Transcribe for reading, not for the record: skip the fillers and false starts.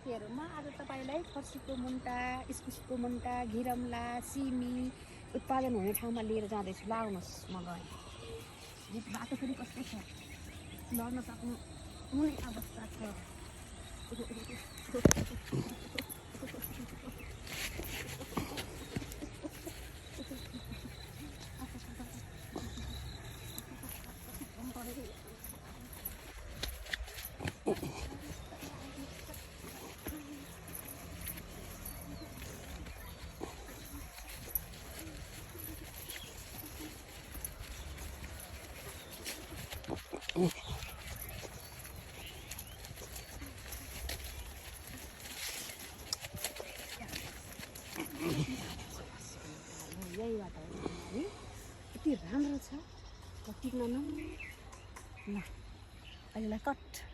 साथीहरूमा आज तपाईँलाई फर्सीको मुन्टा, इस्कुसको मुन्टा, घिरम्ला, सिमी उत्पादन हुने ठाउँमा लिएर जाँदैछु। लाग्नुहोस् म गएँ। बाटो फेरि कस्तो छ, लड्न सक्नु कुनै अवस्था छ। यही बाटो है, यति राम्रो छ टिक्न न। ल अहिलेलाई कट।